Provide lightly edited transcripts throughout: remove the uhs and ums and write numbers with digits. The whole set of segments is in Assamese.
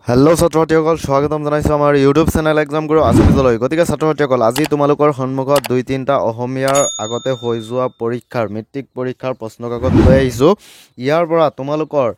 হেল্ল' ছাত্ৰ-ছাত্ৰীসকল স্বাগতম জনাইছোঁ আমাৰ ইউটিউব চেনেল এক্সাম গুৰু আছামিজলৈ। গতিকে ছাত্ৰ-ছাত্ৰীসকল আজি তোমালোকৰ সন্মুখত 2-3টা অসমীয়াৰ আগতে হৈ যোৱা পৰীক্ষাৰ মেট্ৰিক পৰীক্ষাৰ প্ৰশ্নকাকত লৈ আহিছোঁ। ইয়াৰ পৰা তোমালোকৰ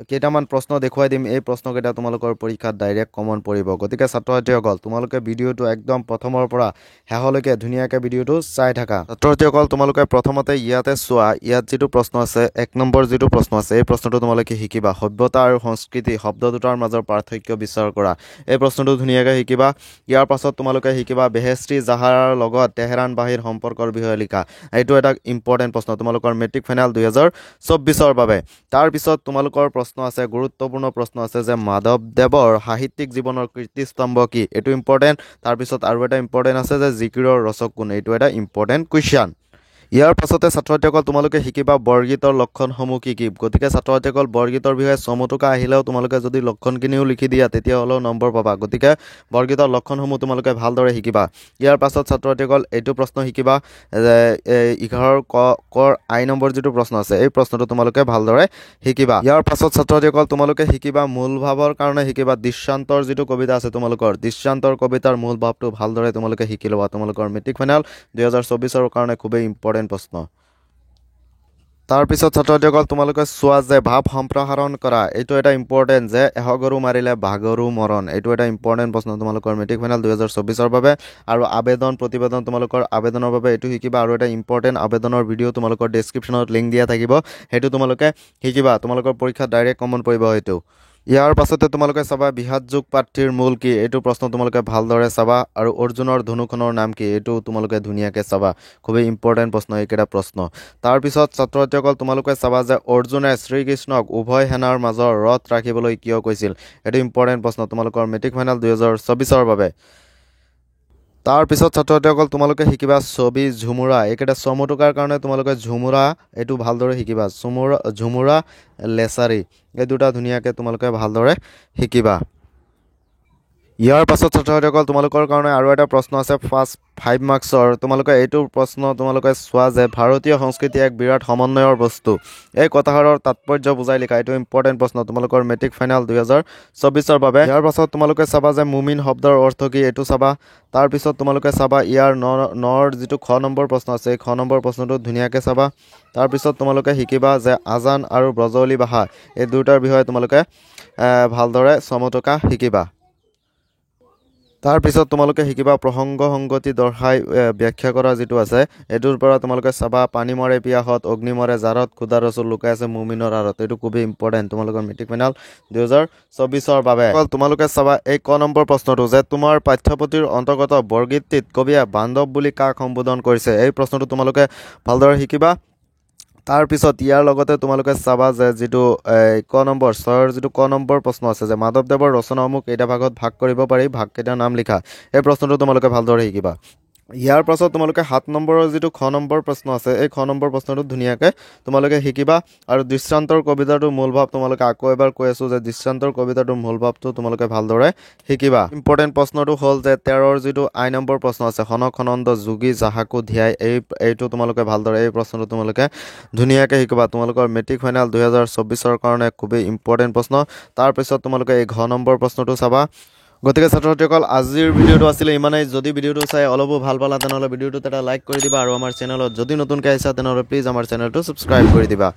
কেইটামান প্ৰশ্ন দেখুৱাই দিম। এই প্ৰশ্নকেইটা তোমালোকৰ পৰীক্ষাত ডাইৰেক্ট কমন পৰিব। গতিকে ছাত্ৰ-ছাত্ৰীসকল তোমালোকে ভিডিঅ'টো একদম প্ৰথমৰ পৰা শেষলৈকে ধুনীয়াকৈ ভিডিঅ'টো চাই থাকা। ছাত্ৰ-ছাত্ৰীসকল তোমালোকে প্ৰথমতে ইয়াতে চোৱা, ইয়াত যিটো প্ৰশ্ন আছে 1 নম্বৰ যিটো প্ৰশ্ন আছে এই প্ৰশ্নটো তোমালোকে শিকিবা। সভ্যতা আৰু সংস্কৃতি শব্দ দুটাৰ মাজৰ পাৰ্থক্য বিচাৰ কৰা। এই প্ৰশ্নটো ধুনীয়াকৈ শিকিবা। ইয়াৰ পাছত তোমালোকে শিকিবা বেহেশ্ৰী জাহাৰৰ লগত তেহৰান বাহিৰ সম্পৰ্কৰ বিষয়ে লিখা। এইটো এটা ইম্পৰ্টেণ্ট প্ৰশ্ন তোমালোকৰ মেট্ৰিক ফাইনেল 2024ৰ বাবে। তাৰপিছত তোমালোকৰ প্ৰশ্ন আছে, গুৰুত্বপূৰ্ণ প্ৰশ্ন আছে যে মাধৱদেৱৰ সাহিত্যিক জীৱনৰ কীৰ্তিস্তম্ভ কি, এইটো ইম্পৰ্টেণ্ট। তাৰপিছত আৰু এটা ইম্পৰ্টেণ্ট আছে যে জিকিৰৰ ৰচক কোন, এইটো এটা ইম্পৰ্টেণ্ট কুৱেশ্যন। ইয়াৰ পাছতে ছাত্ৰ-ছাত্ৰীসকল তোমালোকে শিকিবা বৰগীতৰ লক্ষণসমূহ কি কি। গতিকে ছাত্ৰ-ছাত্ৰীসকল বৰগীতৰ বিষয়ে চমুটোকা আহিলেও তোমালোকে যদি লক্ষণখিনিও লিখি দিয়া তেতিয়াহ'লেও নম্বৰ পাবা। গতিকে বৰগীতৰ লক্ষণসমূহ তোমালোকে ভালদৰে শিকিবা। ইয়াৰ পাছত ছাত্ৰ-ছাত্ৰীসকল এইটো প্ৰশ্ন শিকিবা যে 11 কৰ আই নম্বৰ যিটো প্ৰশ্ন আছে এই প্ৰশ্নটো তোমালোকে ভালদৰে শিকিবা। ইয়াৰ পাছত ছাত্ৰ-ছাত্ৰীসকল তোমালোকে শিকিবা মূল ভাৱৰ কাৰণে শিকিবা দৃশ্যান্তৰ যিটো কবিতা আছে তোমালোকৰ দৃশ্যান্তৰ কবিতাৰ মূল ভাৱটো ভালদৰে তোমালোকে শিকি ল'বা। তোমালোকৰ মেট্ৰিক ফাইনেল 2024ৰ কাৰণে খুবেই ইম্পৰ্টেণ্ট প্ৰশ্ন। তাৰপিছত ছাত্ৰ-ছাত্ৰীসকল তোমালোকে চোৱা যে ভাৱ সম্প্ৰসাৰণ কৰা, এইটো এটা ইম্পৰ্টেণ্ট যে এশগৰু মাৰিলে বাঘৰো মৰণ, এইটো এটা ইম্পৰ্টেণ্ট প্ৰশ্ন তোমালোকৰ মেট্ৰিক ফাইনেল 2024ৰ বাবে। আৰু আবেদন প্ৰতিবেদন তোমালোকৰ আবেদনৰ বাবে এইটো শিকিবা। আৰু এটা ইম্পৰ্টেণ্ট আবেদনৰ ভিডিঅ' তোমালোকৰ ডেছক্ৰিপশ্যনত লিংক দিয়া থাকিব, সেইটো তোমালোকে শিকিবা। তোমালোকৰ পৰীক্ষাত ডাইৰেক্ট কমন পৰিব সেইটো। ইয়াৰ পাছতে তোমালোকে চাবা বৃহৎ যোগ প্ৰাৰ্থীৰ মূল কি, এইটো প্ৰশ্ন তোমালোকে ভালদৰে চাবা। আৰু অৰ্জুনৰ ধনুখনৰ নাম কি, এইটো তোমালোকে ধুনীয়াকৈ চাবা। খুবেই ইম্পৰ্টেণ্ট প্ৰশ্ন এইকেইটা প্ৰশ্ন। তাৰপিছত ছাত্ৰ-ছাত্ৰীসকল তোমালোকে চাবা যে অৰ্জুনে শ্ৰীকৃষ্ণক উভয় সেনাৰ মাজৰ ৰথ ৰাখিবলৈ কিয় কৈছিল, এইটো ইম্পৰ্টেণ্ট প্ৰশ্ন তোমালোকৰ মেট্ৰিক ফাইনেল 2024ৰ বাবে। তাৰপিছত ছাত্ৰ-ছাত্ৰীসকল তোমালোকে শিকিবা ছবি ঝুমুৰা, এইকেইটা চমুটোকাৰ কাৰণে তোমালোকে ঝুমুৰা এইটো ভালদৰে শিকিবা। ঝুমুৰা লেচাৰী এই দুটা ধুনীয়াকৈ তোমালোকে ভালদৰে শিকিবা। ইয়াৰ পাছত ছাত্ৰ-ছাত্ৰীসকল তোমালোকৰ কাৰণে আৰু এটা প্ৰশ্ন আছে 5 মাৰ্কছৰ। তোমালোকে এইটো প্ৰশ্ন তোমালোকে চোৱা যে ভাৰতীয় সংস্কৃতি এক বিৰাট সমন্বয়ৰ বস্তু, এই কথাষাৰৰ তাৎপৰ্য বুজাই লিখা, এইটো ইম্পৰ্টেণ্ট প্ৰশ্ন তোমালোকৰ মেট্ৰিক ফাইনেল 2024ৰ বাবে। ইয়াৰ পাছত তোমালোকে চাবা যে মুমিন শব্দৰ অৰ্থ কি, এইটো চাবা। তাৰপিছত তোমালোকে চাবা ইয়াৰ নৰ যিটো খ নম্বৰ প্ৰশ্ন আছে এই খ নম্বৰ প্ৰশ্নটো ধুনীয়াকৈ চাবা। তাৰপিছত তোমালোকে শিকিবা যে আজান আৰু ব্ৰজৱলী ভাষা এই দুয়োটাৰ বিষয়ে তোমালোকে ভালদৰে চমুটোকা শিকিবা। তাৰপিছত তোমালোকে শিকিবা প্ৰসংগ সংগতি দৰ্শাই ব্যাখ্যা কৰা যিটো আছে এইটোৰ পৰা তোমালোকে চাবা পানী মৰে পিয়াসত অগ্নি মৰে জাৰত ক্ষুধা ৰচুল লুকাই আছে মুমিনৰ আঁৰত, এইটো খুবেই ইম্পৰ্টেণ্ট তোমালোকৰ মেট্ৰিক ফাইনেল 2024ৰ বাবে। তোমালোকে চাবা এই ক নম্বৰ প্ৰশ্নটো যে তোমাৰ পাঠ্যপুথিৰ অন্তৰ্গত বৰগীতটিত কবিয়ে বান্ধৱ বুলি কাক সম্বোধন কৰিছে, এই প্ৰশ্নটো তোমালোকে ভালদৰে শিকিবা। তাৰপিছত ইয়াৰ লগতে তোমালোকে চাবা যে যিটো ক নম্বৰ 6ৰ যিটো ক নম্বৰ প্ৰশ্ন আছে যে মাধৱদেৱৰ ৰচনাসমূহ কেইটা ভাগত ভাগ কৰিব পাৰি, ভাগকেইটাৰ নাম লিখা, এই প্ৰশ্নটো তোমালোকে ভালদৰে শিকিবা। ইয়াৰ পাছত তোমালোকে 7 নম্বৰৰ যিটো খ নম্বৰ প্ৰশ্ন আছে এই খ নম্বৰ প্ৰশ্নটো ধুনীয়াকৈ তোমালোকে শিকিবা। আৰু দৃশ্যান্তৰ কবিতাটোৰ মূল ভাৱ তোমালোকে আকৌ এবাৰ কৈ আছোঁ যে দৃশ্যান্তৰ কবিতাটোৰ মূল ভাৱটো তোমালোকে ভালদৰে শিকিবা। ইম্পৰ্টেণ্ট প্ৰশ্নটো হ'ল যে 13ৰ যিটো আই নম্বৰ প্ৰশ্ন আছে খনখনন্দ যোগী যাহাকো ধ্যাই, এইটো তোমালোকে ভালদৰে এই প্ৰশ্নটো তোমালোকে ধুনীয়াকৈ শিকিবা। তোমালোকৰ মেট্ৰিক ফাইনেল 2024ৰ কাৰণে খুবেই ইম্পৰ্টেণ্ট প্ৰশ্ন। তাৰপিছত তোমালোকে এই ঘ নম্বৰ প্ৰশ্নটো চাবা। গতিকে ছাত্ৰ-ছাত্ৰীসকল আজিৰ ভিডিঅ'টো আছিলে ইমানেই। যদি ভিডিঅ'টো চাই অলপো ভাল পালা তেনেহ'লে ভিডিঅ'টোত এটা লাইক কৰি দিবা। আৰু আমাৰ চেনেলত যদি নতুনকৈ আহিছা তেনেহ'লে প্লিজ আমাৰ চেনেলটো ছাবস্ক্ৰাইব কৰি দিবা।